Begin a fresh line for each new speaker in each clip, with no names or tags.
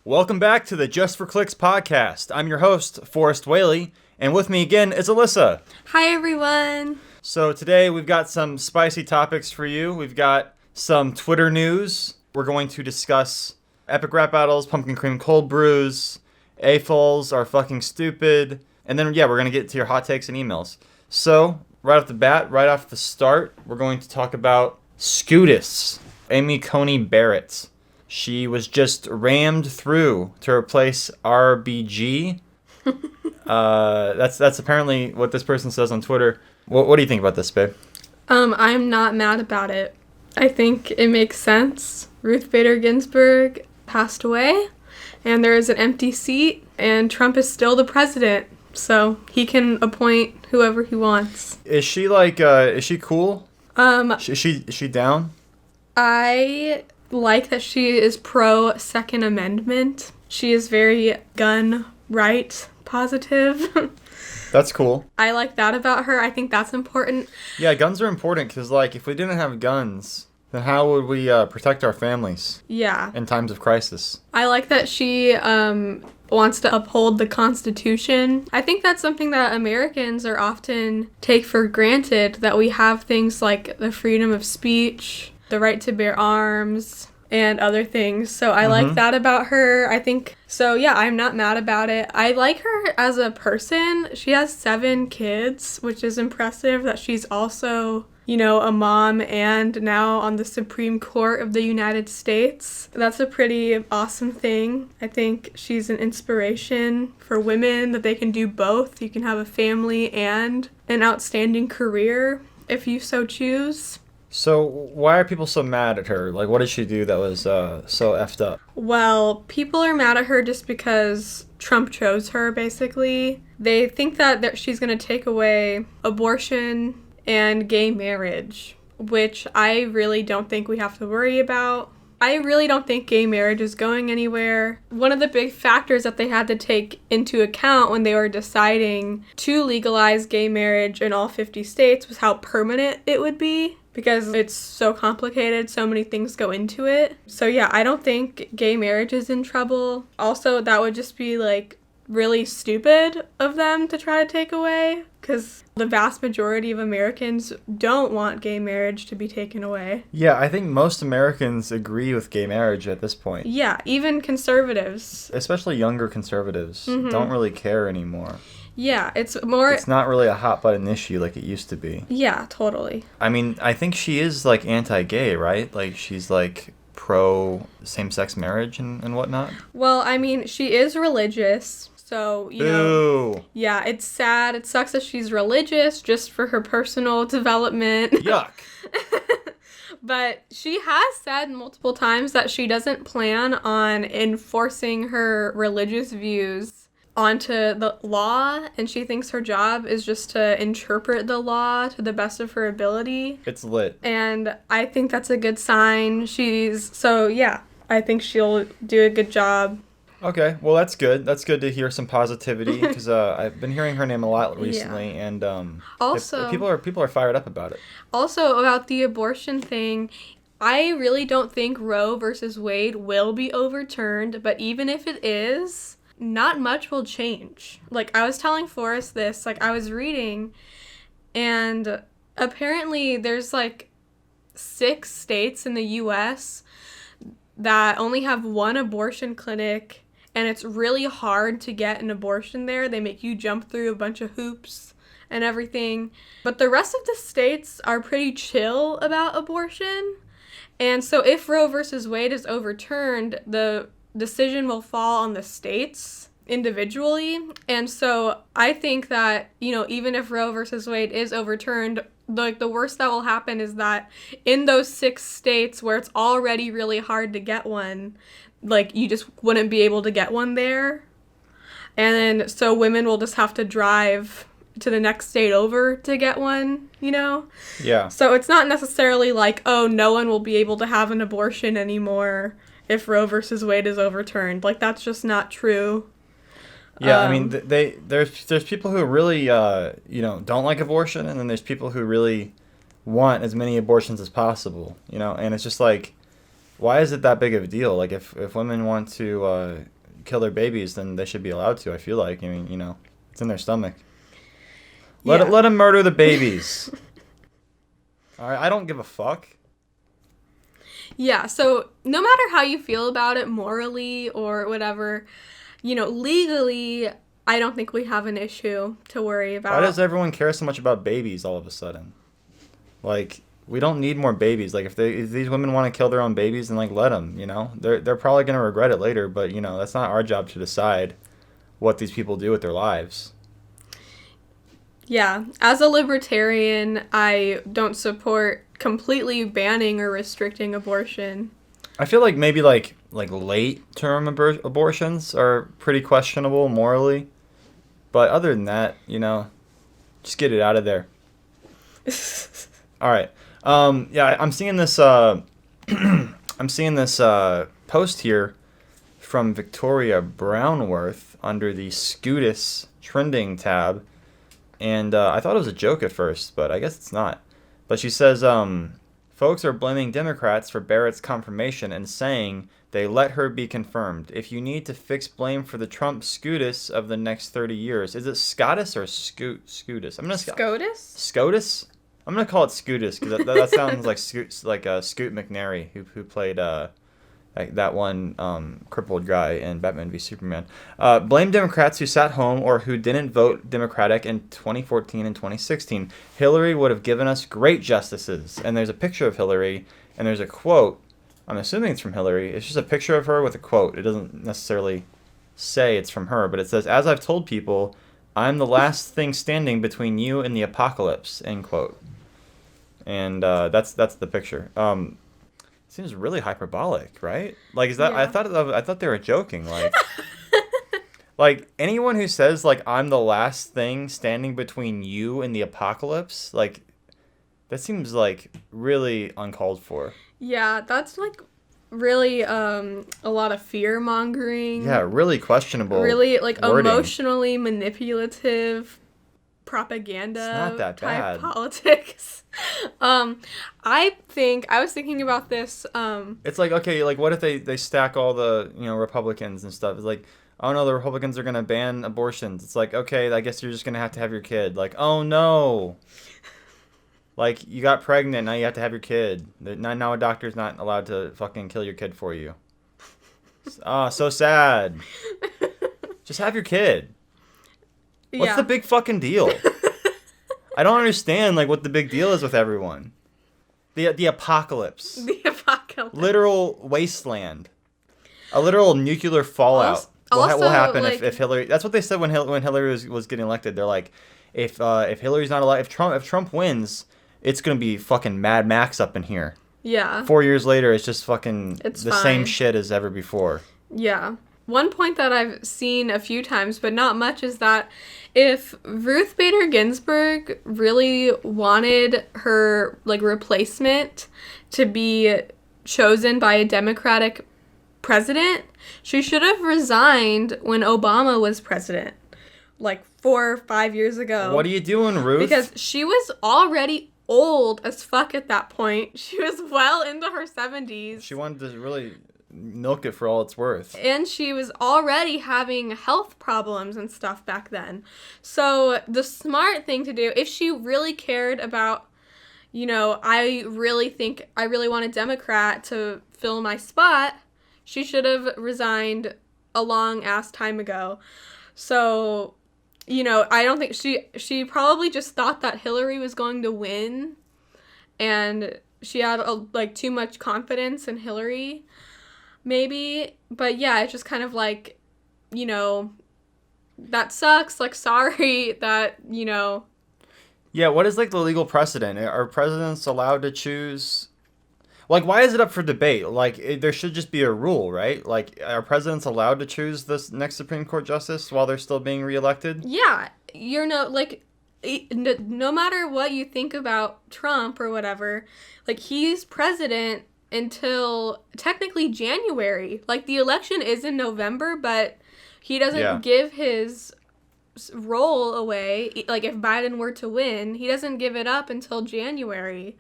Welcome back to the Just for Clicks podcast. I'm your host, Forrest Whaley, and with me again is Alyssa.
Hi, everyone.
So today we've got some spicy topics for you. We've got some Twitter news. We're going to discuss epic rap battles, pumpkin cream cold brews, AFOLs are fucking stupid, and then, we're going to get to your hot takes and emails. So, right off the bat, right off the start, we're going to talk about SCOTUS, Amy Coney Barrett. She was just rammed through to replace RBG. That's apparently what this person says on Twitter. What do you think about this, babe?
I'm not mad about it. I think it makes sense. Ruth Bader Ginsburg passed away, and there is an empty seat, and Trump is still the president, so he can appoint whoever he wants.
Is she is she cool? Is she down?
I like that she is pro Second Amendment. She is very gun right positive.
That's cool.
I like that about her. I think that's important.
Yeah, guns are important because, if we didn't have guns, then how would we protect our families?
Yeah.
In times of crisis.
I like that she wants to uphold the Constitution. I think that's something that Americans are often take for granted, that we have things like the freedom of speech, the right to bear arms, and other things. So I like that about her. I think, I'm not mad about it. I like her as a person. She has 7 kids, which is impressive that she's also, a mom and now on the Supreme Court of the United States. That's a pretty awesome thing. I think she's an inspiration for women, that they can do both. You can have a family and an outstanding career if you so choose.
So why are people so mad at her? What did she do that was so effed up?
Well, people are mad at her just because Trump chose her, basically. They think that she's going to take away abortion and gay marriage, which I really don't think we have to worry about. I really don't think gay marriage is going anywhere. One of the big factors that they had to take into account when they were deciding to legalize gay marriage in all 50 states was how permanent it would be, because it's so complicated, so many things go into it. So I don't think gay marriage is in trouble. Also, that would just be really stupid of them to try to take away, because the vast majority of Americans don't want gay marriage to be taken away.
Yeah, I think most Americans agree with gay marriage at this point.
Yeah, even conservatives.
Especially younger conservatives don't really care anymore.
Yeah, it's not
really a hot button issue like it used to be.
Yeah, totally.
I mean, I think she is anti-gay, right? She's pro same-sex marriage and whatnot.
Well, I mean, she is religious. So, yeah, it's sad. It sucks that she's religious just for her personal development.
Yuck.
But she has said multiple times that she doesn't plan on enforcing her religious views onto the law, and she thinks her job is just to interpret the law to the best of her ability.
It's lit.
And I think that's a good sign. I think she'll do a good job.
Okay, well, that's good. That's good to hear some positivity, because I've been hearing her name a lot recently, and
also
people are fired up about it.
Also, about the abortion thing, I really don't think Roe versus Wade will be overturned, but even if it is, not much will change. I was telling Forrest this, I was reading, and apparently there's 6 states in the U.S. that only have 1 abortion clinic, and it's really hard to get an abortion there. They make you jump through a bunch of hoops and everything. But the rest of the states are pretty chill about abortion. And so if Roe versus Wade is overturned, the decision will fall on the states individually. And so I think that, even if Roe versus Wade is overturned, the worst that will happen is that in those 6 states where it's already really hard to get one, you just wouldn't be able to get one there. And then so women will just have to drive to the next state over to get one, Yeah. So it's not necessarily no one will be able to have an abortion anymore if Roe versus Wade is overturned. That's just not true.
Yeah, I mean, there's people who really, don't like abortion, and then there's people who really want as many abortions as possible, and it's just why is it that big of a deal? If women want to, kill their babies, then they should be allowed to. I feel like, I mean, it's in their stomach. Let them murder the babies. All right, I don't give a fuck.
Yeah, so no matter how you feel about it morally or whatever, legally, I don't think we have an issue to worry about.
Why does everyone care so much about babies all of a sudden? Like, we don't need more babies. Like, if these women want to kill their own babies, then, like, let them, They're probably going to regret it later, but, that's not our job to decide what these people do with their lives.
Yeah, as a libertarian, I don't support completely banning or restricting abortion.
I feel like maybe like late-term abortions are pretty questionable morally. But other than that, just get it out of there. All right. Yeah, I'm seeing this post here from Victoria Brownworth under the SCOTUS trending tab. And I thought it was a joke at first, but I guess it's not. But she says, folks are blaming Democrats for Barrett's confirmation and saying they let her be confirmed. If you need to fix blame for the Trump SCOTUS of the next 30 years, is it SCOTUS or SCOTUS?
SCOTUS?
SCOTUS? I'm gonna call it SCOTUS because that sounds like Scoot McNairy who played that one crippled guy in Batman v Superman. Blame Democrats who sat home or who didn't vote Democratic in 2014 and 2016. Hillary would have given us great justices. And there's a picture of Hillary, and there's a quote. I'm assuming it's from Hillary. It's just a picture of her with a quote. It doesn't necessarily say it's from her, but it says, "As I've told people, I'm the last thing standing between you and the apocalypse," end quote. And that's the picture. Seems really hyperbolic, right? Like, is that? Yeah. I thought they were joking. Like, like anyone who says like I'm the last thing standing between you and the apocalypse, like that seems like really uncalled for.
Yeah, that's like really a lot of fear mongering.
Yeah, really questionable.
Really like
wording.
Emotionally manipulative propaganda.
It's not that
type
bad.
Politics. I was thinking about this.
It's like, okay, like what if they stack all the Republicans and stuff? It's like, oh no, the Republicans are gonna ban abortions. It's like, okay, I guess you're just gonna have to have your kid. Like, oh no. Like, you got pregnant, now you have to have your kid. Now a doctor's not allowed to fucking kill your kid for you. Oh, so sad. Just have your kid. What's the big fucking deal? I don't understand, like, what the big deal is with everyone. The apocalypse.
The apocalypse.
Literal wasteland. A literal nuclear fallout will happen like, if Hillary... That's what they said when Hillary was getting elected. They're like, if Hillary's not alive... If Trump wins, it's going to be fucking Mad Max up in here.
Yeah.
4 years later, it's just fucking
the
same shit as ever before.
Yeah. One point that I've seen a few times, but not much, is that if Ruth Bader Ginsburg really wanted her replacement to be chosen by a Democratic president, she should have resigned when Obama was president, 4 or 5 years ago.
What are you doing, Ruth?
Because she was already old as fuck at that point. She was well into her 70s.
She wanted to really milk it for all it's worth.
And she was already having health problems and stuff back then. So the smart thing to do, if she really cared about, I really want a Democrat to fill my spot, she should have resigned a long ass time ago. So, I don't think she probably just thought that Hillary was going to win, and she had too much confidence in Hillary. Maybe, but yeah, it's just kind of like, that sucks, sorry that,
Yeah, what is, the legal precedent? Are presidents allowed to choose... why is it up for debate? There should just be a rule, right? Are presidents allowed to choose this next Supreme Court justice while they're still being reelected?
Yeah, no matter what you think about Trump or whatever, he's president until technically January. The election is in November, but he doesn't give his role away. If Biden were to win, he doesn't give it up until January.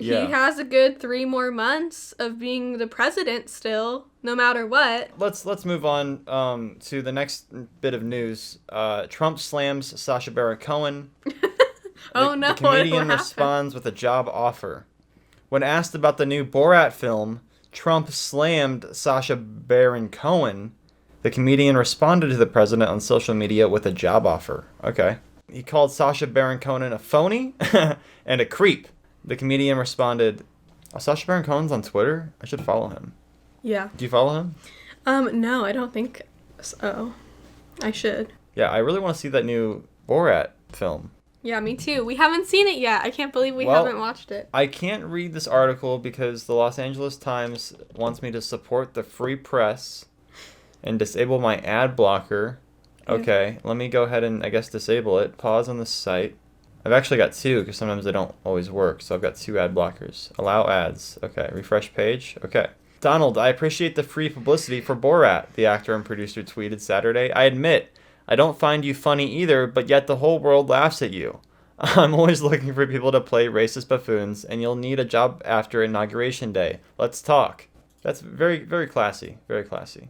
Yeah.
He has a good 3 more months of being the president still, no matter what.
Let's move on to the next bit of news. Trump slams Sacha Baron Cohen.
Oh no,
The comedian
what
responds with a job offer. When asked about the new Borat film, Trump slammed Sacha Baron Cohen. The comedian responded to the president on social media with a job offer. Okay. He called Sacha Baron Cohen a phony and a creep. The comedian responded, Sacha Baron Cohen's on Twitter? I should follow him.
Yeah.
Do you follow him?
No, I don't think so. I should.
Yeah, I really want to see that new Borat film.
Yeah, me too. We haven't seen it yet. I can't believe we haven't watched it.
I can't read this article because the Los Angeles Times wants me to support the free press and disable my ad blocker. Okay, let me go ahead and, I guess, disable it. Pause on the site. I've actually got 2 because sometimes they don't always work, so I've got 2 ad blockers. Allow ads. Okay, refresh page. Okay. Donald, I appreciate the free publicity for Borat, the actor and producer tweeted Saturday. I admit, I don't find you funny either, but yet the whole world laughs at you. I'm always looking for people to play racist buffoons, and you'll need a job after Inauguration Day. Let's talk. That's very, very classy. Very classy.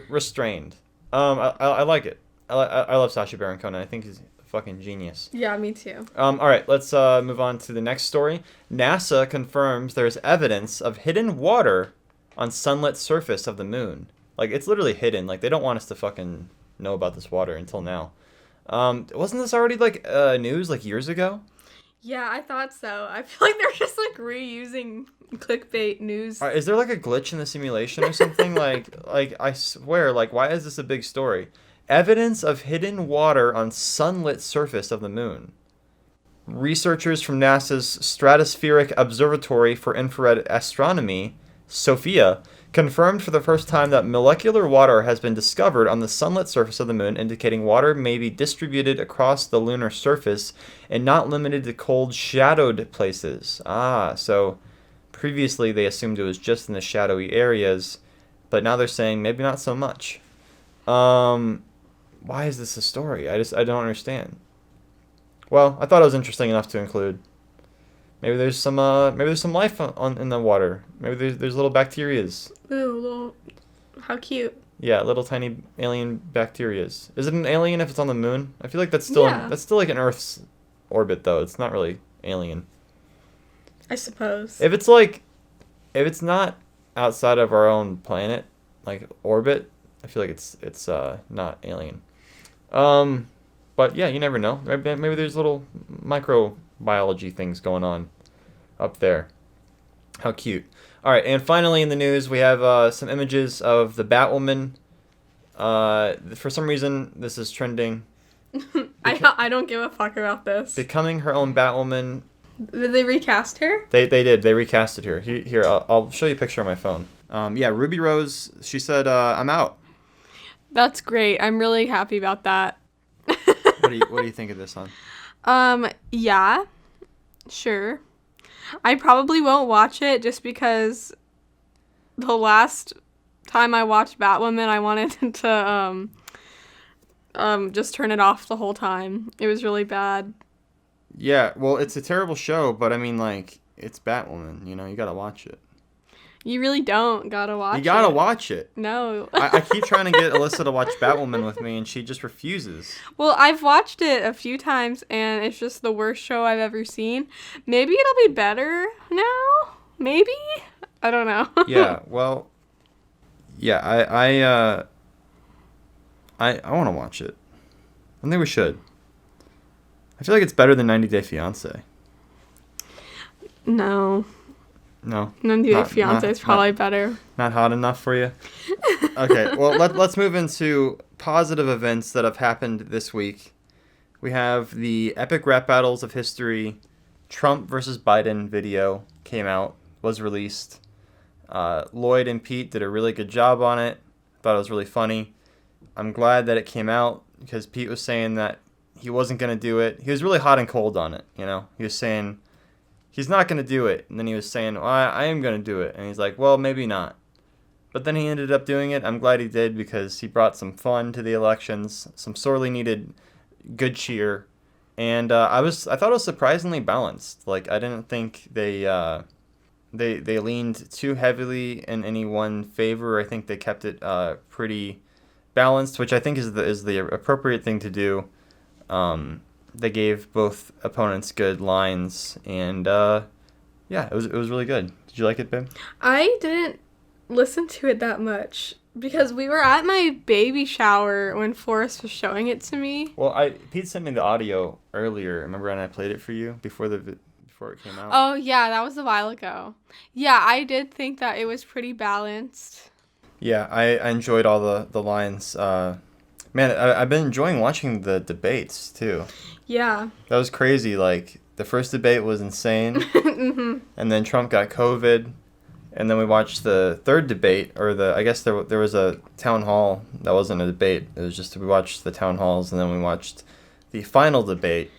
Restrained. I like it. I love Sacha Baron Cohen. I think he's a fucking genius.
Yeah, me too.
All right, let's move on to the next story. NASA confirms there's evidence of hidden water on sunlit surface of the moon. Like, it's literally hidden. Like, they don't want us to fucking know about this water until now. Wasn't this already, like, news, like, years ago?
Yeah, I thought so. I feel like they're just, like, reusing clickbait news.
Is there, like, a glitch in the simulation or something? like, I swear, like, why is this a big story? Evidence of hidden water on sunlit surface of the moon. Researchers from NASA's Stratospheric Observatory for Infrared Astronomy, SOFIA, confirmed for the first time that molecular water has been discovered on the sunlit surface of the moon, indicating water may be distributed across the lunar surface and not limited to cold, shadowed places. So previously they assumed it was just in the shadowy areas, but now they're saying maybe not so much. Why is this a story? I don't understand. Well, I thought it was interesting enough to include. Maybe there's some life in the water. Maybe there's little bacterias.
Ooh, how cute.
Yeah, little tiny alien bacterias. Is it an alien if it's on the moon? I feel like that's still like an Earth's orbit though. It's not really alien.
I suppose.
If it's not outside of our own planet, like orbit, I feel like it's not alien. But yeah, you never know. Maybe there's little microbiology things going on up there. How cute. All right, and finally in the news, we have some images of the Batwoman. For some reason, this is trending.
I don't give a fuck about this.
Becoming her own Batwoman.
Did they recast her?
They did. They recasted her. Here, I'll show you a picture on my phone. Yeah, Ruby Rose, she said, I'm out.
That's great. I'm really happy about that.
What do you think of this, hon?
Yeah, sure. I probably won't watch it just because the last time I watched Batwoman, I wanted to just turn it off the whole time. It was really bad.
Yeah, well, it's a terrible show, but I mean, like, it's Batwoman, you gotta watch it.
You really don't gotta watch it.
You gotta watch it.
No.
I keep trying to get Alyssa to watch Batwoman with me, and she just refuses.
Well, I've watched it a few times, and it's just the worst show I've ever seen. Maybe it'll be better now? Maybe? I don't know.
Yeah, well, yeah, I want to watch it. I think we should. I feel like it's better than 90 Day Fiancé.
No.
No.
90 Day Fiancé is probably better.
Not hot enough for you? Okay, well, let's move into positive events that have happened this week. We have the epic rap battles of history. Trump versus Biden video came out, was released. Lloyd and Pete did a really good job on it. Thought it was really funny. I'm glad that it came out because Pete was saying that he wasn't going to do it. He was really hot and cold on it, He was saying he's not going to do it. And then he was saying, well, I am going to do it. And he's like, well, maybe not. But then he ended up doing it. I'm glad he did because he brought some fun to the elections, some sorely needed good cheer. And I thought it was surprisingly balanced. Like, I didn't think they leaned too heavily in any one favor. I think they kept it pretty balanced, which I think is the appropriate thing to do. They gave both opponents good lines, and yeah, it was really good. Did you like it, babe?
I didn't listen to it that much because we were at my baby shower when Forrest was showing it to me.
Well, Pete sent me the audio earlier. Remember when I played it for you before it came out?
Oh yeah, that was a while ago. Yeah, I did think that it was pretty balanced.
Yeah, I enjoyed all the lines. Man, I've been enjoying watching the debates too.
Yeah.
That was crazy. Like, the first debate was insane,
Mm-hmm.
and then Trump got COVID, and then we watched the third debate, or I guess there was a town hall that wasn't a debate. It was just we watched the town halls, and then we watched the final debate,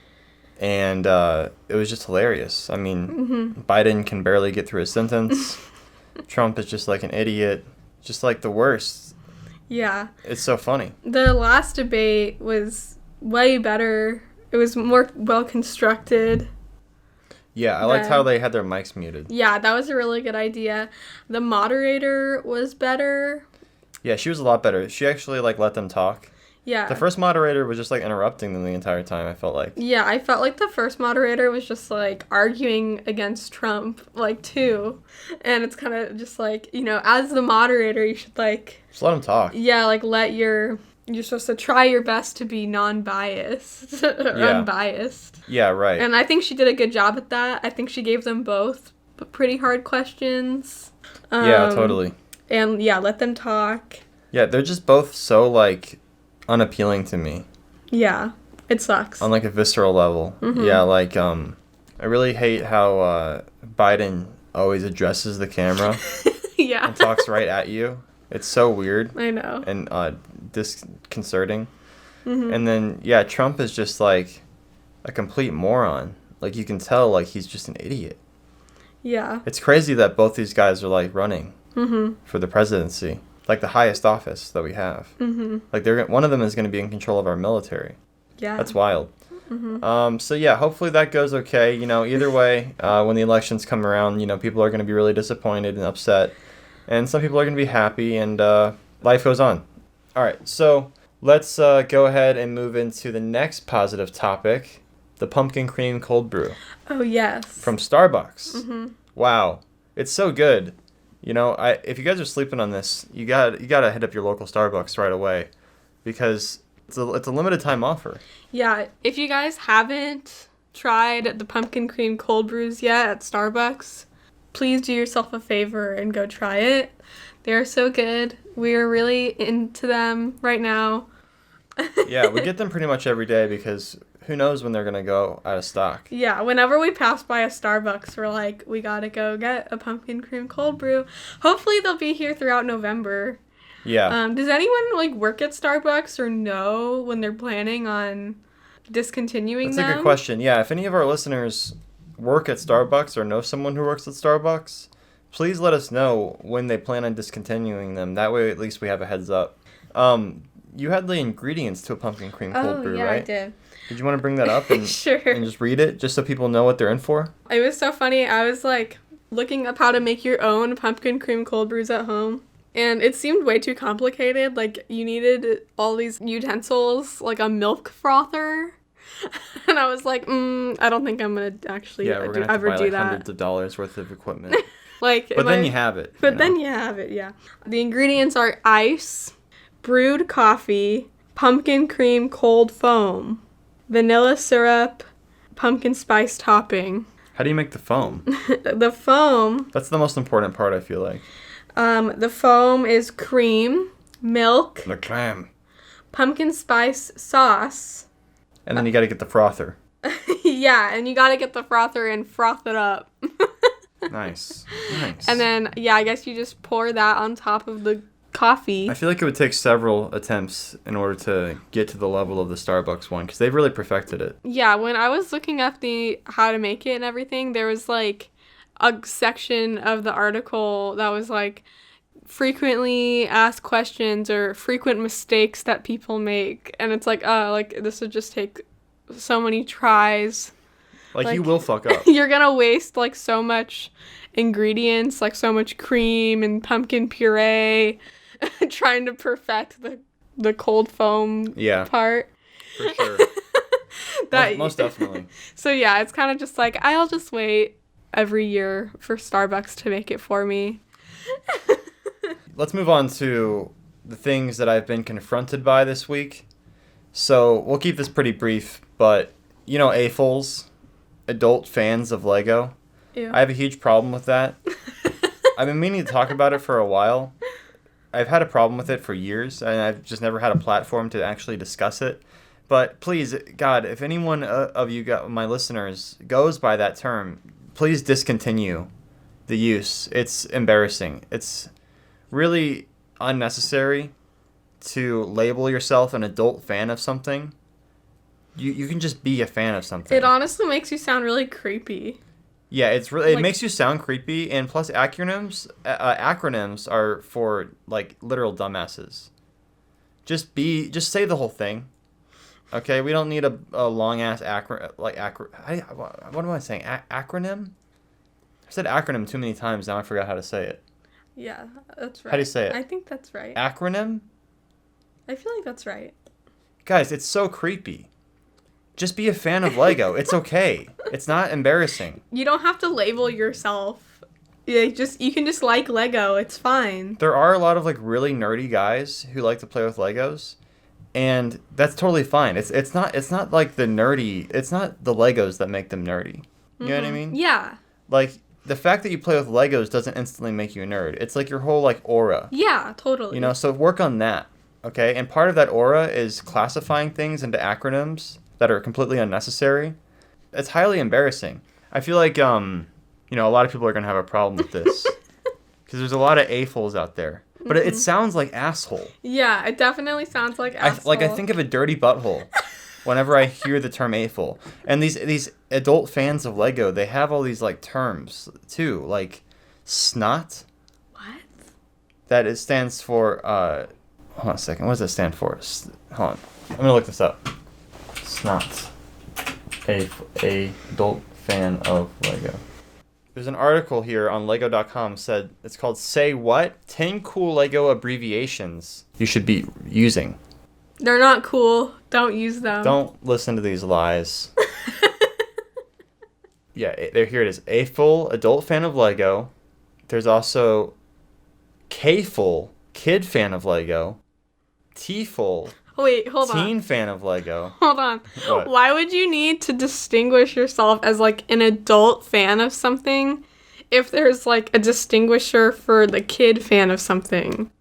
and it was just hilarious. I mean,
Mm-hmm.
Biden can barely get through a sentence. Trump is just like an idiot, just like the worst.
Yeah.
It's so funny.
The last debate was way better. It was more well constructed.
Yeah, I liked how they had their mics muted.
Yeah, that was a really good idea. The moderator was better.
Yeah, she was a lot better. She actually like let them talk.
Yeah.
The first moderator was just like interrupting them the entire time, I felt like.
Yeah, I felt like the first moderator was just like arguing against Trump, like too. And it's kind of just like, as the moderator, you should like,
Just let them talk.
yeah, like you're supposed to try your best to be non-biased or
Yeah.
unbiased.
Yeah, right.
And I think she did a good job at that. I think she gave them both pretty hard questions.
Yeah, totally.
And yeah, let them talk.
Yeah, they're just both so like unappealing to me
Yeah, it sucks.
on like a visceral level.
Mm-hmm.
Yeah, like I really hate how Biden always addresses the camera
Yeah.
and talks right at you. It's so weird
I know.
and disconcerting.
Mm-hmm.
And then yeah, Trump is just like a complete moron. Like, you can tell like he's just an idiot.
Yeah.
It's crazy that both these guys are like running
Mm-hmm.
for the presidency, like the highest office that we have.
Mm-hmm.
Like, one of them is going to be in control of our military.
Yeah.
That's wild.
Mm-hmm.
So yeah, hopefully that goes okay. Either way, when the elections come around, people are going to be really disappointed and upset, and some people are going to be happy, and life goes on. All right, so let's go ahead and move into the next positive topic, the pumpkin cream cold brew
Oh yes.
from Starbucks.
Mm-hmm.
Wow, it's so good. If you guys are sleeping on this, you gotta hit up your local Starbucks right away, because it's a limited time offer.
Yeah, if you guys haven't tried the pumpkin cream cold brews yet at Starbucks, please do yourself a favor and go try it. They are so good. We are really into them right now.
Yeah, we get them pretty much every day because who knows when they're going to go out of stock.
Yeah, whenever we pass by a Starbucks, we're like, we gotta go get a pumpkin cream cold brew. Hopefully they'll be here throughout November.
Yeah.
Does anyone work at Starbucks or know when they're planning on discontinuing
That's
them?
a good question. Yeah, if any of our listeners work at Starbucks or know someone who works at Starbucks, please let us know when they plan on discontinuing them. That way at least we have a heads up. You had the ingredients to a pumpkin cream cold brew,
yeah,
right?
I did.
Did you want to bring that up and,
Sure.
and just read it just so people know what they're in for?
It was so funny. I was looking up how to make your own pumpkin cream cold brews at home. And it seemed way too complicated. You needed all these utensils, like a milk frother. And I was like, I don't think I'm going to actually
Yeah, we're going to have to buy
do that.
hundreds of dollars worth of equipment.
But
then you have it.
Then you have it, yeah. The ingredients are ice, brewed coffee, pumpkin cream cold foam, vanilla syrup, pumpkin spice topping.
How do you make the foam?
The foam,
That's the most important part, I feel like.
the foam is cream, milk,
The crème.
pumpkin spice sauce.
And then you got to get the frother.
Yeah, and you gotta get the frother and froth it up.
Nice.
And then, yeah, I guess you just pour that on top of the coffee.
I feel like it would take several attempts in order to get to the level of the Starbucks one, because they've really perfected it.
Yeah, when I was looking up how to make it and everything, there was a section of the article that was frequently asked questions or frequent mistakes that people make, and it's this would just take so many tries.
Like you will fuck up.
You're gonna waste like so much ingredients, like so much cream and pumpkin puree, trying to perfect the cold foam part.
For sure. Most definitely.
So yeah, it's kind of just like, I'll just wait every year for Starbucks to make it for me.
Let's move on to the things that I've been confronted by this week. So we'll keep this pretty brief, but you know AFOLs, adult fans of Lego.
Ew.
I have a huge problem with that. I've been meaning to talk about it for a while. I've had a problem with it for years, and I've just never had a platform to actually discuss it. But please, God, if anyone of you, my listeners, goes by that term, please discontinue the use. It's embarrassing. It's really unnecessary to label yourself an adult fan of something. You can just be a fan of something.
It honestly makes you sound really creepy.
Yeah, it makes you sound creepy, and plus acronyms are for like literal dumbasses. Just say the whole thing. Okay, we don't need a long ass what am I saying? Acronym? I said acronym too many times. Now I forgot how to say it.
Yeah, that's right.
How do you say it?
I think that's right.
Acronym?
I feel like that's right. Guys,
it's so creepy. Just be a fan of Lego. It's okay. It's not embarrassing.
You don't have to label yourself. You can just like Lego. It's fine.
There are a lot of like really nerdy guys who like to play with Legos, and that's totally fine. It's not like the nerdy. It's not the Legos that make them nerdy. You know what I mean?
Yeah.
Like the fact that you play with Legos doesn't instantly make you a nerd. It's like your whole like aura.
Yeah, totally.
You know, so work on that. Okay, and part of that aura is classifying things into acronyms that are completely unnecessary. It's highly embarrassing. I feel like, a lot of people are going to have a problem with this. Because there's a lot of AFOLs out there. But it sounds like asshole.
Yeah, it definitely sounds like asshole.
I think of a dirty butthole whenever I hear the term AFOL. And these adult fans of Lego, they have all these, like, terms, too. Like, snot.
What? That
stands for, hold on a second. What does that stand for? Hold on. I'm going to look this up. Snot. A adult fan of Lego. There's an article here on Lego.com said it's called Say What? 10 Cool Lego Abbreviations You Should Be Using.
They're not cool. Don't use them.
Don't listen to these lies. Yeah, here it is. AFOL, adult fan of Lego. There's also KFOL, kid fan of Lego. TFOL.
Wait, hold on.
Teen fan of Lego.
Hold on.
What?
Why would you need to distinguish yourself as, like, an adult fan of something if there's, like, a distinguisher for the kid fan of something?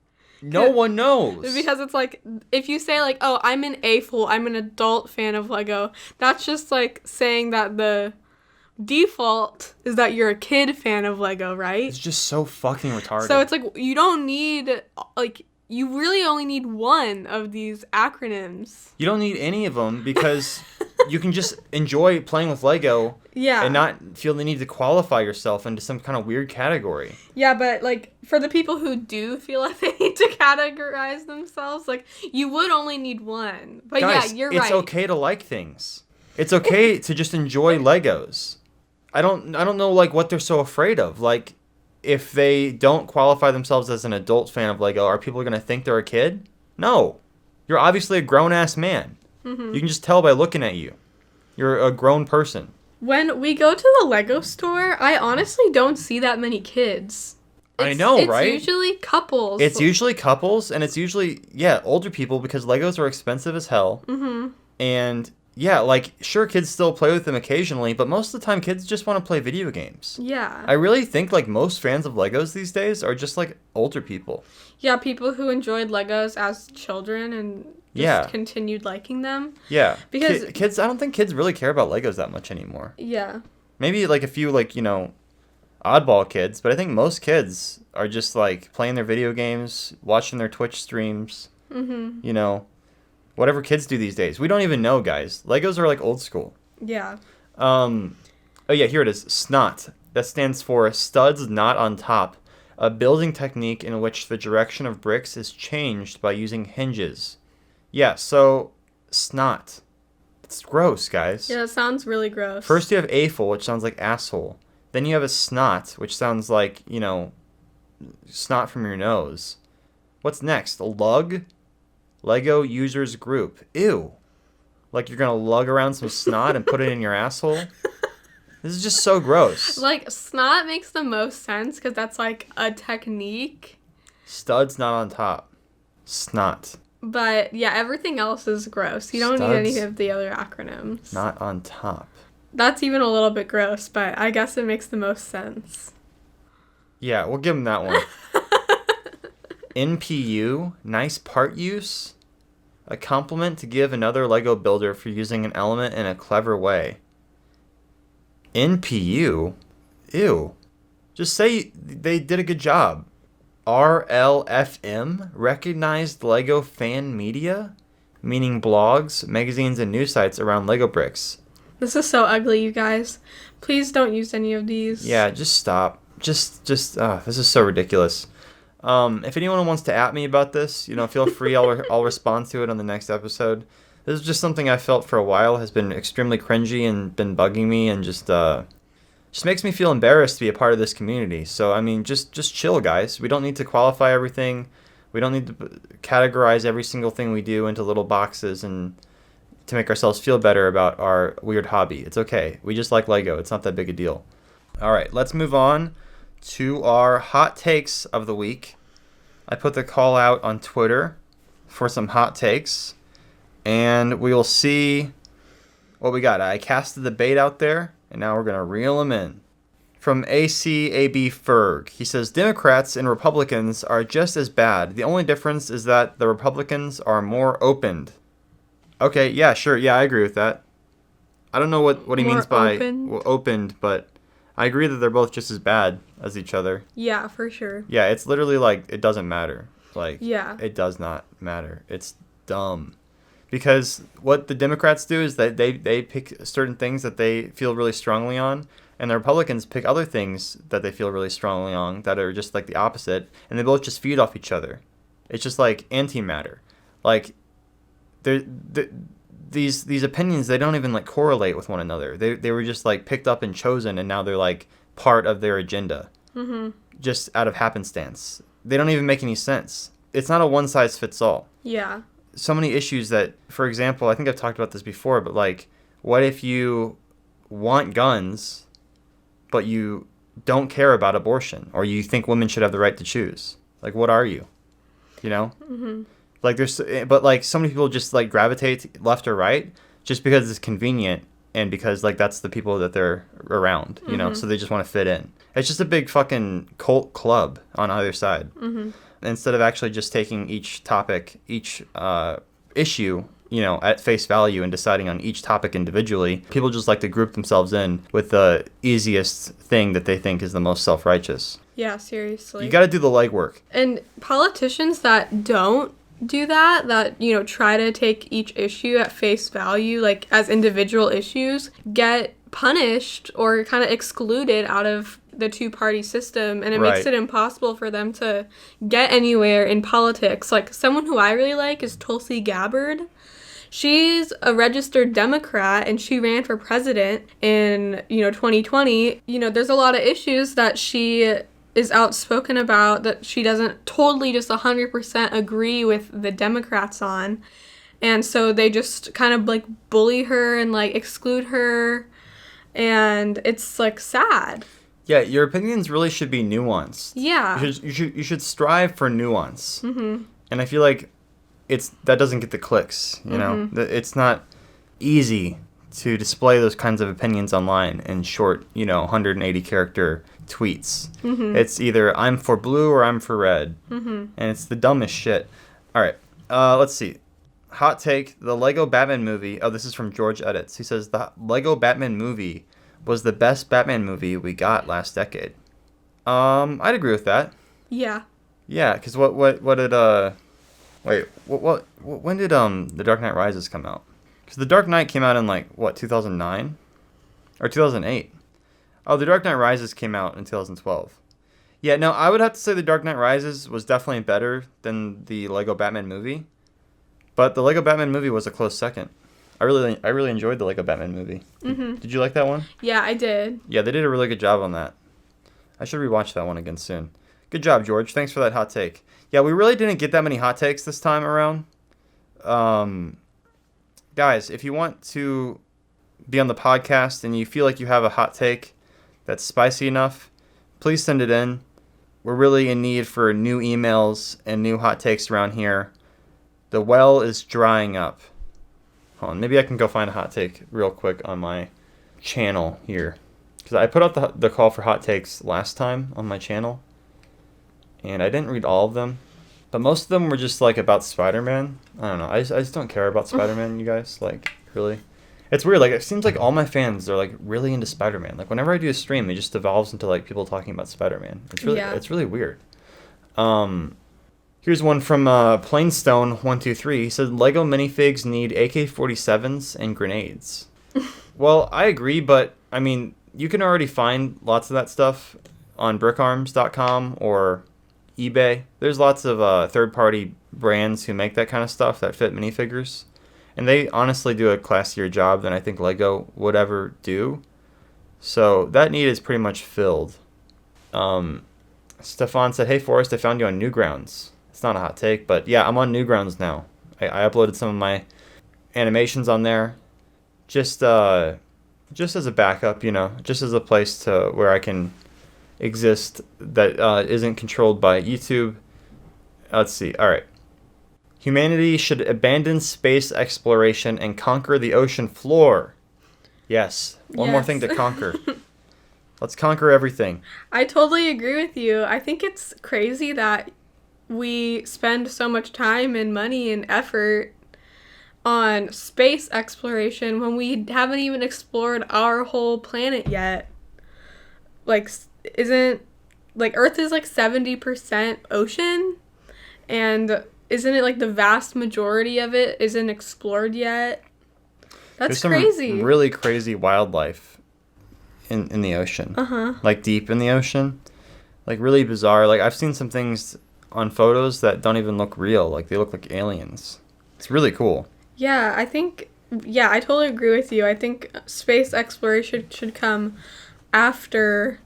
No one knows.
Because it's, like, if you say, like, oh, I'm an AFOL, I'm an adult fan of Lego, that's just, like, saying that the default is that you're a kid fan of Lego, right?
It's just so fucking retarded.
So it's, like, you don't need, like... You really only need one of these acronyms.
You don't need any of them because you can just enjoy playing with Lego and not feel the need to qualify yourself into some kind of weird category.
Yeah, but, like, for the people who do feel like they need to categorize themselves, like, you would only need one. But
guys,
yeah, you're right.
It's okay to like things. It's okay to just enjoy Legos. I don't know, like, what they're so afraid of. Like... If they don't qualify themselves as an adult fan of Lego, are people going to think they're a kid? No. You're obviously a grown-ass man. Mm-hmm. You can just tell by looking at you. You're a grown person. When
we go to the Lego store, I honestly don't see that many kids.
I know, right?
It's usually couples.
It's usually couples, and it's usually, older people because Legos are expensive as hell. Mm-hmm. And... yeah, like, sure, kids still play with them occasionally, but most of the time, kids just want to play video games.
Yeah.
I really think, like, most fans of Legos these days are just, like, older people.
Yeah, people who enjoyed Legos as children and just continued liking them.
Yeah.
Because...
kids, I don't think kids really care about Legos that much anymore.
Yeah.
Maybe, like, a few, like, oddball kids, but I think most kids are just, like, playing their video games, watching their Twitch streams, whatever kids do these days. We don't even know, guys. Legos are, like, old school.
Yeah.
Oh, yeah, here it is. SNOT. That stands for studs not on top. A building technique in which the direction of bricks is changed by using hinges. Yeah, so SNOT. It's gross, guys.
Yeah, it sounds really gross.
First you have AFOL, which sounds like asshole. Then you have a snot, which sounds like, snot from your nose. What's next? A lug? Lego users group. Ew. Like you're going to lug around some snot and put it in your asshole? This is just so gross.
Like, snot makes the most sense because that's like a technique.
Stud's not on top. Snot.
But yeah, everything else is gross. You don't need any of the other acronyms.
Not on top.
That's even a little bit gross, but I guess it makes the most sense.
Yeah, we'll give him that one. NPU, nice part use. A compliment to give another Lego builder for using an element in a clever way. NPU? Ew. Just say they did a good job. RLFM, recognized Lego fan media, meaning blogs, magazines, and news sites around Lego bricks.
This is so ugly, you guys. Please don't use any of these.
Yeah, just stop. This is so ridiculous. If anyone wants to at me about this, feel free. I'll respond to it on the next episode. This is just something I felt for a while has been extremely cringy and been bugging me and just makes me feel embarrassed to be a part of this community. So, I mean, just chill, guys. We don't need to qualify everything. We don't need to categorize every single thing we do into little boxes and to make ourselves feel better about our weird hobby. It's okay. We just like Lego. It's not that big a deal. All right, let's move on to our hot takes of the week. I put the call out on Twitter for some hot takes, and we will see what we got. I casted the bait out there, and now we're going to reel them in. From ACB Ferg, he says, Democrats and Republicans are just as bad. The only difference is that the Republicans are more opened. Okay, yeah, sure. Yeah, I agree with that. I don't know what he means by opened, but I agree that they're both just as bad as each other.
Yeah, for sure.
Yeah, it's literally like it doesn't matter. Like,
yeah.
It does not matter. It's dumb. Because what the Democrats do is that they pick certain things that they feel really strongly on, and the Republicans pick other things that they feel really strongly on that are just like the opposite, and they both just feed off each other. It's just like antimatter. Like, these opinions, they don't even like correlate with one another. They were just like picked up and chosen, and now they're like part of their agenda. Mm-hmm. Just out of happenstance. They don't even make any sense. It's not a one size fits all.
Yeah.
So many issues that, for example, I think I've talked about this before, but like, what if you want guns, but you don't care about abortion, or you think women should have the right to choose? Like, what are you? Mm-hmm. Like, but like, so many people just like gravitate left or right just because it's convenient and because like that's the people that they're around, so they just want to fit in. It's just a big fucking cult club on either side. Mm-hmm. Instead of actually just taking each topic, each issue, at face value and deciding on each topic individually, people just like to group themselves in with the easiest thing that they think is the most self-righteous.
Yeah, seriously.
You got to do the legwork.
And politicians that don't do that, try to take each issue at face value, like as individual issues, get punished or kind of excluded out of the two-party system, and it makes it impossible for them to get anywhere in politics. Like, someone who I really like is Tulsi Gabbard. She's a registered Democrat, and she ran for president in, 2020. There's a lot of issues that she is outspoken about that she doesn't totally just 100% agree with the Democrats on. And so they just kind of, like, bully her and, like, exclude her. And it's, like, sad.
Yeah, your opinions really should be nuanced.
Yeah.
You should strive for nuance. Mm-hmm. And I feel like that doesn't get the clicks, Mm-hmm. It's not easy to display those kinds of opinions online in short, 180 character tweets. Mm-hmm. It's either I'm for blue or I'm for red. Mm-hmm. And it's the dumbest shit. All right, let's see. Hot take, the Lego Batman movie. Oh, this is from George Edits. He says the Lego Batman movie was the best Batman movie we got last decade. I'd agree with that.
Yeah.
Yeah, because what did when did The Dark Knight Rises come out? Because The Dark Knight came out in 2009 or 2008. Oh, The Dark Knight Rises came out in 2012. Yeah, no, I would have to say The Dark Knight Rises was definitely better than the Lego Batman movie, but the Lego Batman movie was a close second. I really enjoyed the Lego Batman movie.
Mm-hmm.
Did you like that one?
Yeah, I did.
Yeah, they did a really good job on that. I should rewatch that one again soon. Good job, George. Thanks for that hot take. Yeah, we really didn't get that many hot takes this time around. Guys, if you want to be on the podcast and you feel like you have a hot take that's spicy enough, please send it in. We're really in need for new emails and new hot takes around here. The well is drying up. Hold on, maybe I can go find a hot take real quick on my channel here. Because I put out the call for hot takes last time on my channel. And I didn't read all of them. But most of them were just like about Spider-Man. I don't know. I just don't care about Spider-Man, you guys. Like, really. It's weird. Like, it seems like all my fans are like really into Spider-Man. Like, whenever I do a stream, it just devolves into like people talking about Spider-Man. It's really weird. Here's one from Plainstone123. He said Lego minifigs need AK-47s and grenades. Well, I agree, but I mean, you can already find lots of that stuff on brickarms.com or eBay. There's lots of third-party brands who make that kind of stuff that fit minifigures. And they honestly do a classier job than I think Lego would ever do. So that need is pretty much filled. Stefan said, hey, Forrest, I found you on Newgrounds. It's not a hot take, but yeah, I'm on Newgrounds now. I uploaded some of my animations on there. Just as a backup, you know, just as a place to where I can exist that isn't controlled by YouTube. Let's see. All right. Humanity should abandon space exploration and conquer the ocean floor. Yes. One more thing to conquer. Let's conquer everything.
I totally agree with you. I think it's crazy that we spend so much time and money and effort on space exploration when we haven't even explored our whole planet yet. Like, Earth is like 70% ocean, and isn't it like the vast majority of it isn't explored yet? That's crazy.
There's some really crazy wildlife in the ocean. Like deep in the ocean. Like really bizarre. Like I've seen some things on photos that don't even look real. Like they look like aliens. It's really cool.
Yeah, I totally agree with you. I think space exploration should come after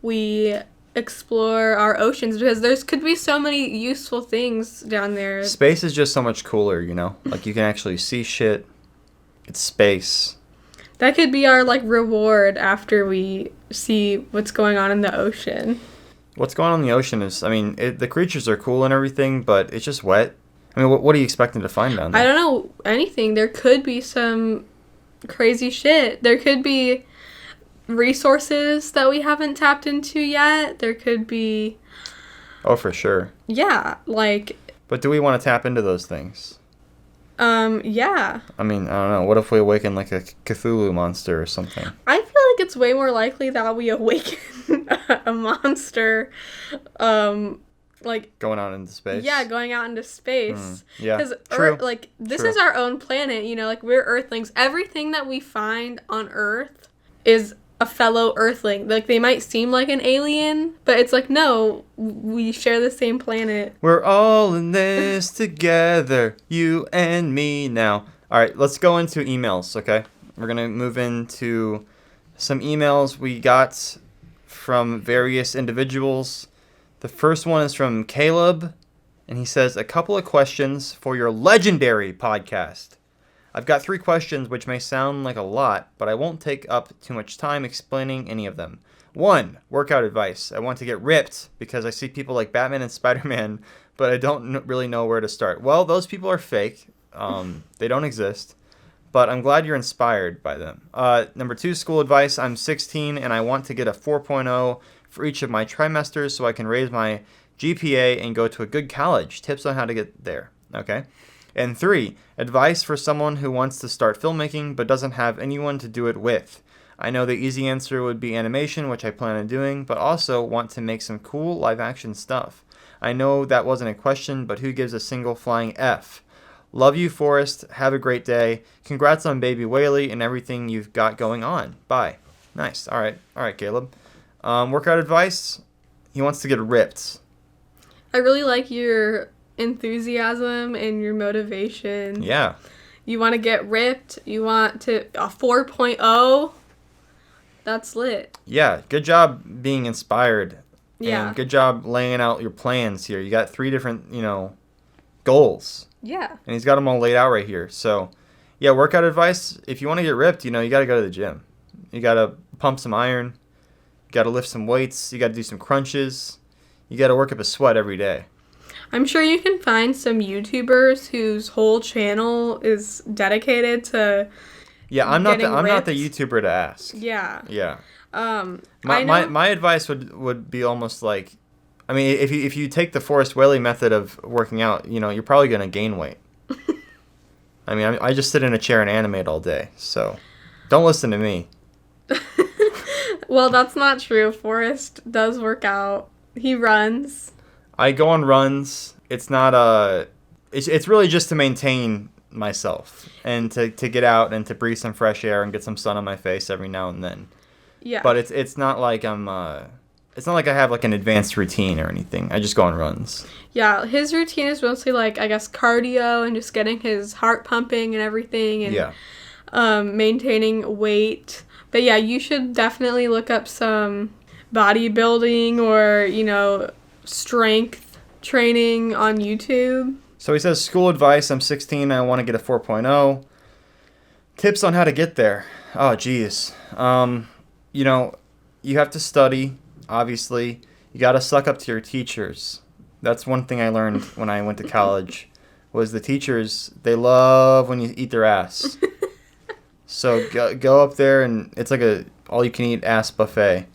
we explore our oceans, because could be so many useful things down there.
Space is just so much cooler, you know? Like you can actually see shit. It's space.
That could be our like reward after we see what's going on in the ocean.
What's going on in the ocean is, I mean, the creatures are cool and everything, but it's just wet. I mean, what are you expecting to find down there?
I don't know anything. There could be some crazy shit. There could be resources that we haven't tapped into yet. There could be...
Oh, for sure.
Yeah, like...
But do we want to tap into those things?
Yeah.
I mean, I don't know. What if we awaken like a Cthulhu monster or something?
I feel like it's way more likely that we awaken a monster, like...
Going out into space?
Yeah, going out into space.
Yeah,
because
true.
This is our own planet, you know, like, we're Earthlings. Everything that we find on Earth is a fellow Earthling. Like, they might seem like an alien, but it's like, no, we share the same planet.
We're all in this together, you and me now. All right, let's go into emails, okay? We're going to move into some emails we got from various individuals. The first one is from Caleb, and he says, a couple of questions for your legendary podcast. I've got 3 questions, which may sound like a lot, but I won't take up too much time explaining any of them. 1, workout advice. I want to get ripped because I see people like Batman and Spider-Man, but I don't really know where to start. Well, those people are fake. They don't exist, but I'm glad you're inspired by them. Number 2, school advice. I'm 16, and I want to get a 4.0 for each of my trimesters so I can raise my GPA and go to a good college. Tips on how to get there. Okay. And 3, advice for someone who wants to start filmmaking but doesn't have anyone to do it with. I know the easy answer would be animation, which I plan on doing, but also want to make some cool live action stuff. I know that wasn't a question, but who gives a single flying F? Love you, Forrest. Have a great day. Congrats on baby Whaley and everything you've got going on. Bye. Nice. All right, Caleb. Workout advice. He wants to get ripped.
I really like your enthusiasm and your motivation.
Yeah.
You want to get ripped? You want to a 4.0? That's lit.
Yeah, good job being inspired.
Yeah.
And good job laying out your plans here. You got 3 different, goals.
Yeah.
And he's got them all laid out right here. So, yeah, workout advice. If you want to get ripped, you got to go to the gym. You got to pump some iron. You got to lift some weights. You got to do some crunches. You got to work up a sweat every day.
I'm sure you can find some YouTubers whose whole channel is dedicated to
I'm not the
ripped.
YouTuber to ask.
Yeah.
Yeah.
My
advice would be almost like, I mean, if you take the Forrest Whaley method of working out, you're probably going to gain weight. I mean, I just sit in a chair and animate all day, so don't listen to me.
Well, that's not true. Forrest does work out. He runs.
I go on runs. It's not it's really just to maintain myself and to get out and to breathe some fresh air and get some sun on my face every now and then.
Yeah.
But it's not like it's not like I have like an advanced routine or anything. I just go on runs.
Yeah, his routine is mostly like, I guess, cardio and just getting his heart pumping and everything and maintaining weight. But yeah, you should definitely look up some bodybuilding or, strength training on YouTube. So
he says, school advice, I'm 16, I want to get a 4.0. Tips on how to get there. Oh, geez. You have to study, obviously. You got to suck up to your teachers. That's one thing I learned when I went to college, was the teachers, they love when you eat their ass. So go up there, and it's like a all-you-can-eat ass buffet.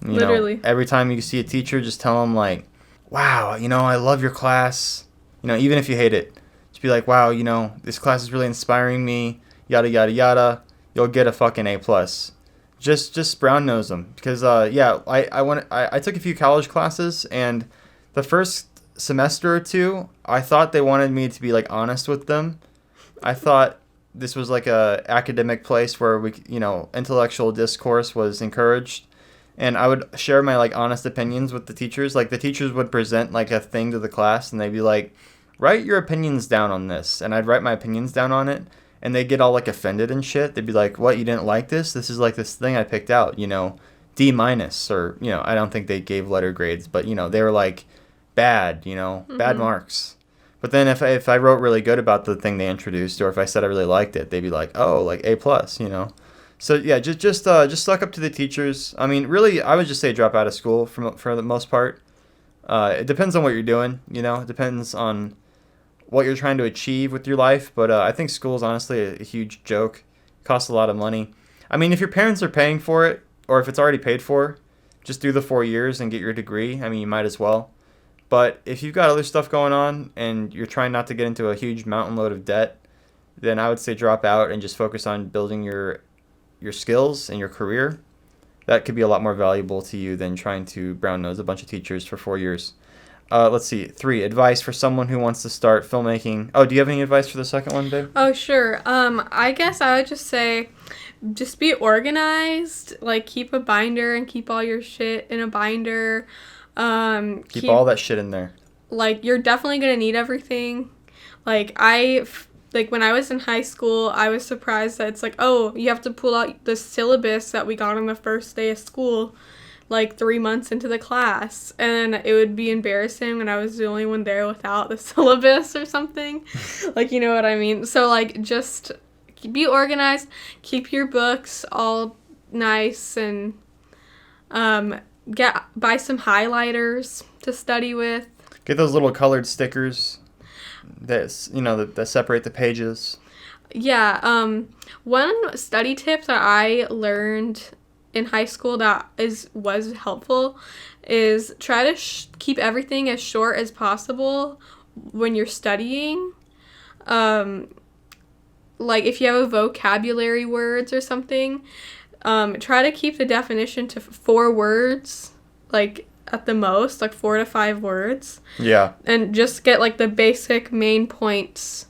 Literally.
Every time you see a teacher, just tell them, like, wow, I love your class. Even if you hate it, just be like, wow, this class is really inspiring me, yada, yada, yada. You'll get a fucking A+. Just brown nose them. Because, I took a few college classes, and the first semester or two, I thought they wanted me to be, like, honest with them. I thought this was, like, a academic place where intellectual discourse was encouraged. And I would share my, like, honest opinions with the teachers. Like, the teachers would present, like, a thing to the class, and they'd be like, write your opinions down on this. And I'd write my opinions down on it, and they'd get all, like, offended and shit. They'd be like, what, you didn't like this? This is, like, this thing I picked out, D-, or, I don't think they gave letter grades, but, they were, like, bad, bad marks. But then if I wrote really good about the thing they introduced, or if I said I really liked it, they'd be like, oh, like, A+, So, yeah, just suck up to the teachers. I mean, really, I would just say drop out of school for the most part. It depends on what you're doing, It depends on what you're trying to achieve with your life. But I think school is honestly a huge joke. It costs a lot of money. I mean, if your parents are paying for it, or if it's already paid for, just do the 4 years and get your degree. I mean, you might as well. But if you've got other stuff going on and you're trying not to get into a huge mountain load of debt, then I would say drop out and just focus on building your skills and your career. That could be a lot more valuable to you than trying to brown nose a bunch of teachers for 4 years. Let's see. 3, advice for someone who wants to start filmmaking. Oh, do you have any advice for the second one, babe?
Oh, sure. I guess I would just say, just be organized. Like, keep a binder and keep all your shit in a binder.
Keep all that shit in there.
Like, you're definitely gonna need everything. Like, when I was in high school, I was surprised that it's like, oh, you have to pull out the syllabus that we got on the first day of school, like 3 months into the class. And it would be embarrassing when I was the only one there without the syllabus or something. Like, you know what I mean? So, like, just be organized, keep your books all nice, and buy some highlighters to study with.
Get those little colored stickers that separate the pages.
Yeah, one study tip that I learned in high school that was helpful is try to keep everything as short as possible when you're studying. Like, if you have a vocabulary words or something, try to keep the definition to 4 words, like, at the most, like 4 to 5 words.
Yeah. And
just get, like, the basic main points.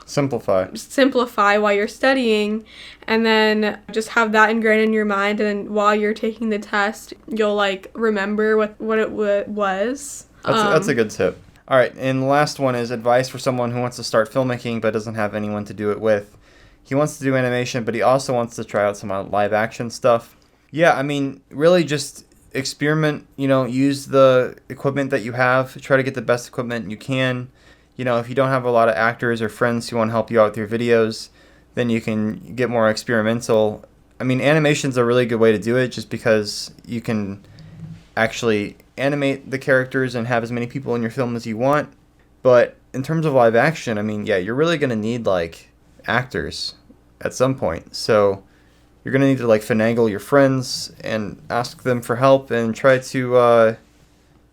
Simplify while you're studying, and then just have that ingrained in your mind, and then while you're taking the test, you'll, like, remember what it was.
That's a good tip. All right, and the last one is advice for someone who wants to start filmmaking but doesn't have anyone to do it with. He wants to do animation, but he also wants to try out some live action stuff. Yeah, I mean, really just experiment, use the equipment that you have. Try to get the best equipment you can. If you don't have a lot of actors or friends who want to help you out with your videos, then you can get more experimental. I mean, animation's a really good way to do it just because you can actually animate the characters and have as many people in your film as you want. But in terms of live action, I mean, yeah, you're really going to need, actors at some point. So you're going to need to, finagle your friends and ask them for help and try to,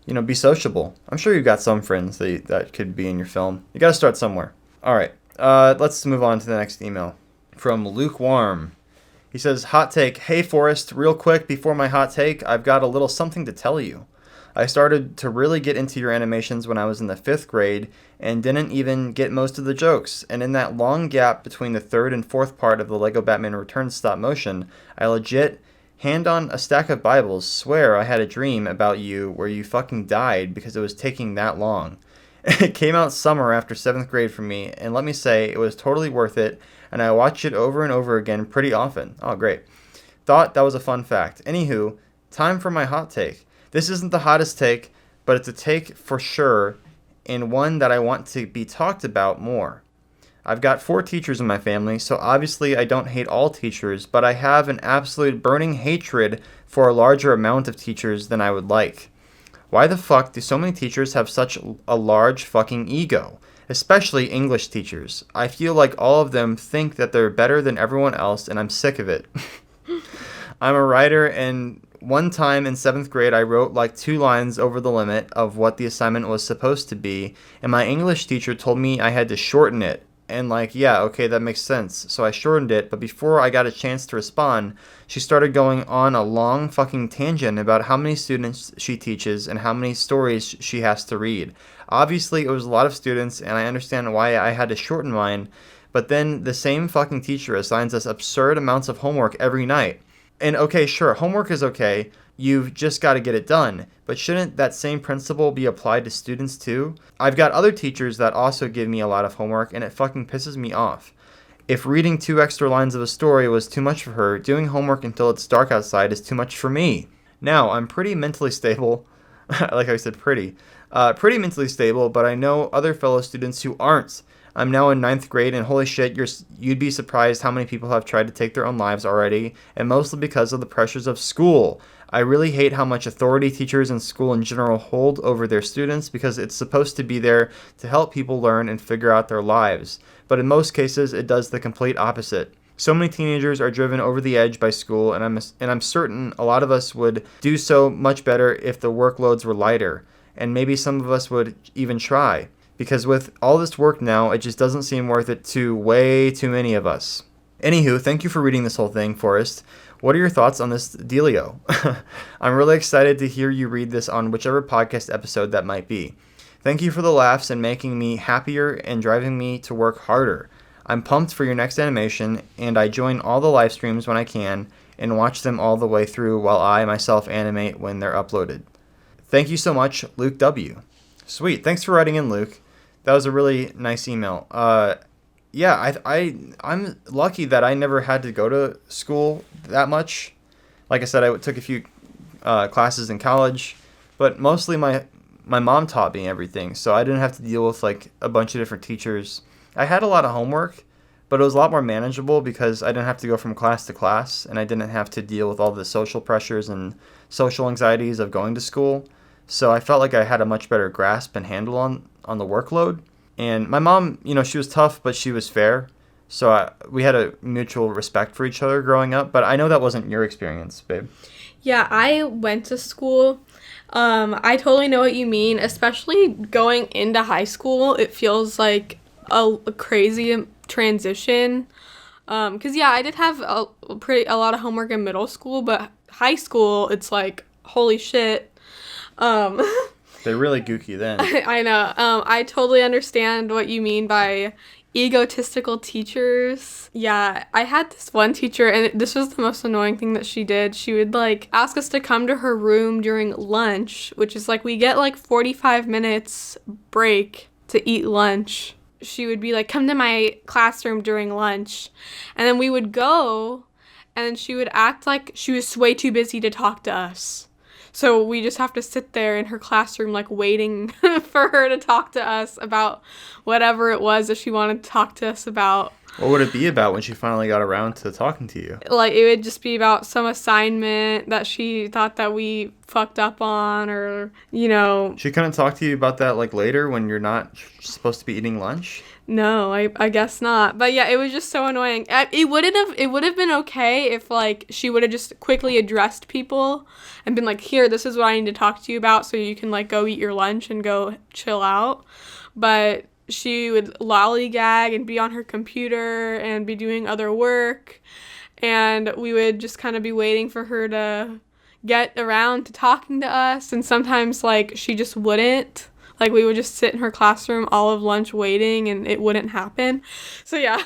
be sociable. I'm sure you've got some friends that could be in your film. You got to start somewhere. All right. Let's move on to the next email from Lukewarm. He says, hot take. Hey, Forrest, real quick before my hot take, I've got a little something to tell you. I started to really get into your animations when I was in the 5th grade and didn't even get most of the jokes. And in that long gap between the 3rd and 4th part of the Lego Batman Returns stop motion, I legit, hand on a stack of Bibles, swear I had a dream about you where you fucking died because it was taking that long. It came out summer after 7th grade for me, and let me say, it was totally worth it, and I watch it over and over again pretty often. Oh, great. Thought that was a fun fact. Anywho, time for my hot take. This isn't the hottest take, but it's a take for sure, and one that I want to be talked about more. I've got 4 teachers in my family, so obviously I don't hate all teachers, but I have an absolute burning hatred for a larger amount of teachers than I would like. Why the fuck do so many teachers have such a large fucking ego? Especially English teachers. I feel like all of them think that they're better than everyone else, and I'm sick of it. I'm a writer, and one time in 7th grade I wrote 2 lines over the limit of what the assignment was supposed to be, and my English teacher told me I had to shorten it. And yeah, okay, that makes sense. So I shortened it, but before I got a chance to respond, she started going on a long fucking tangent about how many students she teaches and how many stories she has to read. Obviously, it was a lot of students, and I understand why I had to shorten mine, but then the same fucking teacher assigns us absurd amounts of homework every night. And okay, sure, homework is okay. You've just got to get it done. But shouldn't that same principle be applied to students too? I've got other teachers that also give me a lot of homework, and it fucking pisses me off. If reading 2 extra lines of a story was too much for her, doing homework until it's dark outside is too much for me. Now, I'm pretty mentally stable. Like I said, pretty mentally stable, but I know other fellow students who aren't. I'm now in 9th grade, and holy shit, you'd be surprised how many people have tried to take their own lives already, and mostly because of the pressures of school. I really hate how much authority teachers and school in general hold over their students because it's supposed to be there to help people learn and figure out their lives. But in most cases, it does the complete opposite. So many teenagers are driven over the edge by school, and I'm certain a lot of us would do so much better if the workloads were lighter, and maybe some of us would even try. Because with all this work now, it just doesn't seem worth it to way too many of us. Anywho, thank you for reading this whole thing, Forrest. What are your thoughts on this dealio? I'm really excited to hear you read this on whichever podcast episode that might be. Thank you for the laughs and making me happier and driving me to work harder. I'm pumped for your next animation, and I join all the live streams when I can and watch them all the way through while I myself animate when they're uploaded. Thank you so much, Luke W. Sweet. Thanks for writing in, Luke. That was a really nice email. Yeah, I'm lucky that I never had to go to school that much. Like I said, I took a few classes in college, but mostly my mom taught me everything, so I didn't have to deal with a bunch of different teachers. I had a lot of homework, but it was a lot more manageable because I didn't have to go from class to class, and I didn't have to deal with all the social pressures and social anxieties of going to school. So I felt like I had a much better grasp and handle on the workload. And my mom, she was tough, but she was fair. So we had a mutual respect for each other growing up. But I know that wasn't your experience, babe.
Yeah, I went to school. I totally know what you mean, especially going into high school. It feels like a crazy transition. Because, yeah, I did have a lot of homework in middle school, but high school, it's like, holy shit.
They're really gooky then.
I know. I totally understand what you mean by egotistical teachers. Yeah, I had this one teacher, and this was the most annoying thing that she did. She would like ask us to come to her room during lunch, which is like we get like 45 minutes break to eat lunch. She would be like, come to my classroom during lunch. And then we would go, and then she would act like she was way too busy to talk to us. So we just have to sit there in her classroom, like, waiting for her to talk to us about whatever it was that she wanted to talk to us about.
What would it be about when she finally got around to talking to you?
Like, it would just be about some assignment that she thought that we fucked up on, or, you know.
She couldn't talk to you about that, like, later when you're not supposed to be eating lunch?
No, I guess not. But yeah, it was just so annoying. It would have been okay if like she would have just quickly addressed people and been like, here, this is what I need to talk to you about, so you can like go eat your lunch and go chill out. But she would lollygag and be on her computer and be doing other work, and we would just kind of be waiting for her to get around to talking to us. And sometimes like she just wouldn't. Like, we would just sit in her classroom all of lunch waiting, and it wouldn't happen. So, yeah,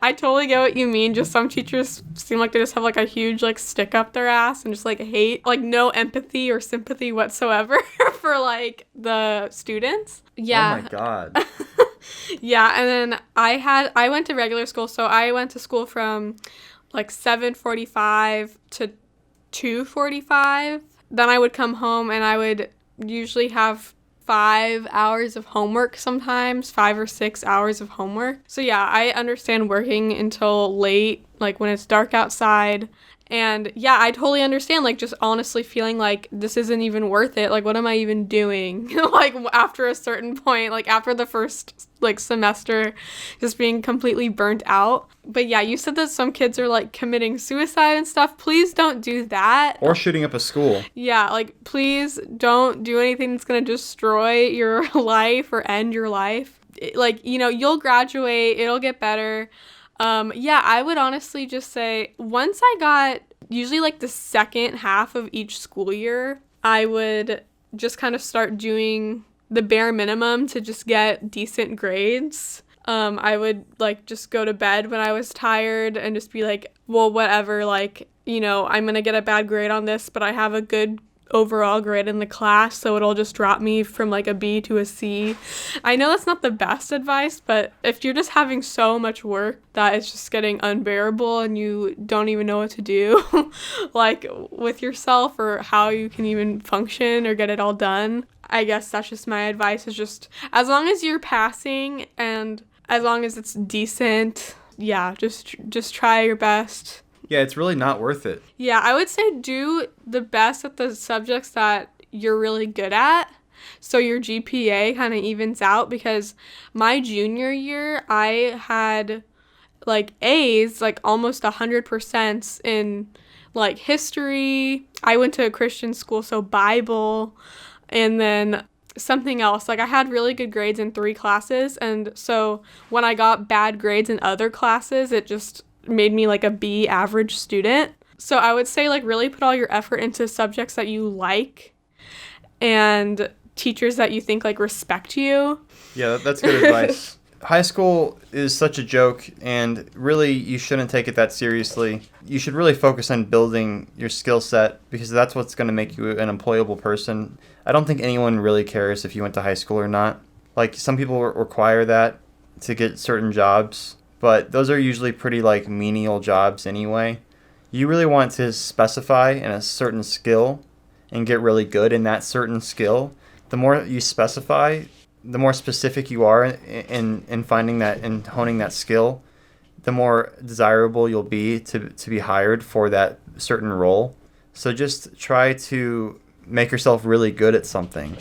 I totally get what you mean. Just some teachers seem like they just have, like, a huge, like, stick up their ass and just, like, hate, like, no empathy or sympathy whatsoever for, like, the students. Yeah.
Oh, my God.
Yeah, and then I went to regular school, so I went to school from, like, 7:45 to 2:45. Then I would come home, and I would usually have 5 hours of homework sometimes, 5 or 6 hours of homework. So yeah, I understand working until late, like when it's dark outside. And yeah, I totally understand, like, just honestly feeling like this isn't even worth it. Like, what am I even doing? Like, after a certain point, like, after the first, like, semester, just being completely burnt out. But yeah, you said that some kids are, like, committing suicide and stuff. Please don't do that.
Or shooting up a school.
Yeah, like, please don't do anything that's going to destroy your life or end your life. Like, you know, you'll graduate, it'll get better. Yeah, I would honestly just say once I got usually like the second half of each school year, I would just kind of start doing the bare minimum to just get decent grades. I would like just go to bed when I was tired and just be like, well, whatever, like, you know, I'm going to get a bad grade on this, but I have a good overall grade in the class, so it'll just drop me from like a B to a C. I know that's not the best advice, but if you're just having so much work that it's just getting unbearable and you don't even know what to do like with yourself or how you can even function or get it all done, I guess that's just my advice, is just as long as you're passing and as long as it's decent, yeah, just try your best.
Yeah, it's really not worth it.
Yeah, I would say do the best at the subjects that you're really good at, so your GPA kind of evens out, because my junior year, I had, like, A's, like, almost 100% in, like, history. I went to a Christian school, so Bible, and then something else. Like, I had really good grades in 3 classes, and so when I got bad grades in other classes, it just made me like a B average student. So I would say, like, really put all your effort into subjects that you like and teachers that you think like respect you.
Yeah, that's good advice. High school is such a joke, and really you shouldn't take it that seriously. You should really focus on building your skill set, because that's what's going to make you an employable person. I don't think anyone really cares if you went to high school or not. Like, some people require that to get certain jobs, but those are usually pretty, like, menial jobs anyway. You really want to specify in a certain skill and get really good in that certain skill. The more you specify, the more specific you are in finding that and honing that skill, the more desirable you'll be to be hired for that certain role. So just try to make yourself really good at something,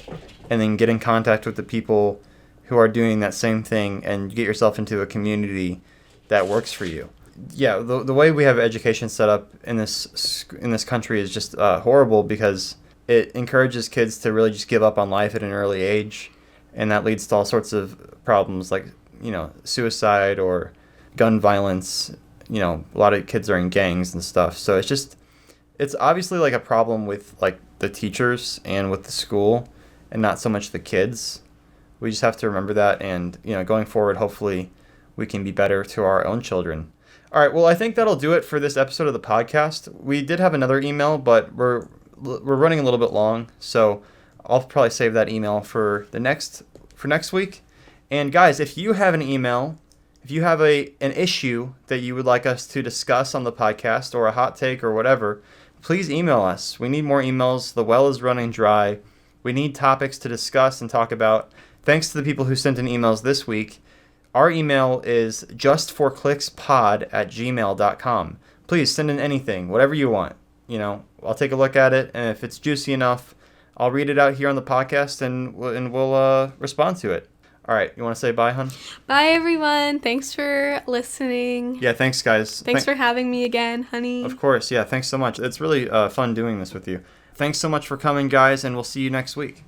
and then get in contact with the people who are doing that same thing, and get yourself into a community that works for you. Yeah, the way we have education set up in this country is just horrible, because it encourages kids to really just give up on life at an early age, and that leads to all sorts of problems like, you know, suicide or gun violence. You know, a lot of kids are in gangs and stuff. So it's obviously like a problem with like the teachers and with the school, and not so much the kids. We just have to remember that, and, you know, going forward, hopefully we can be better to our own children. All right, well, I think that'll do it for this episode of the podcast. We did have another email, but we're running a little bit long, so I'll probably save that email for next week. And guys, if you have an email, if you have an issue that you would like us to discuss on the podcast or a hot take or whatever, please email us. We need more emails. The well is running dry. We need topics to discuss and talk about. Thanks to the people who sent in emails this week. Our email is justforclickspod@gmail.com. Please send in anything, whatever you want. I'll take a look at it, and if it's juicy enough, I'll read it out here on the podcast, and we'll respond to it. All right, you want to say bye, hon?
Bye, everyone. Thanks for listening.
Yeah, thanks, guys.
Thanks for having me again, honey.
Of course, yeah, thanks so much. It's really fun doing this with you. Thanks so much for coming, guys, and we'll see you next week.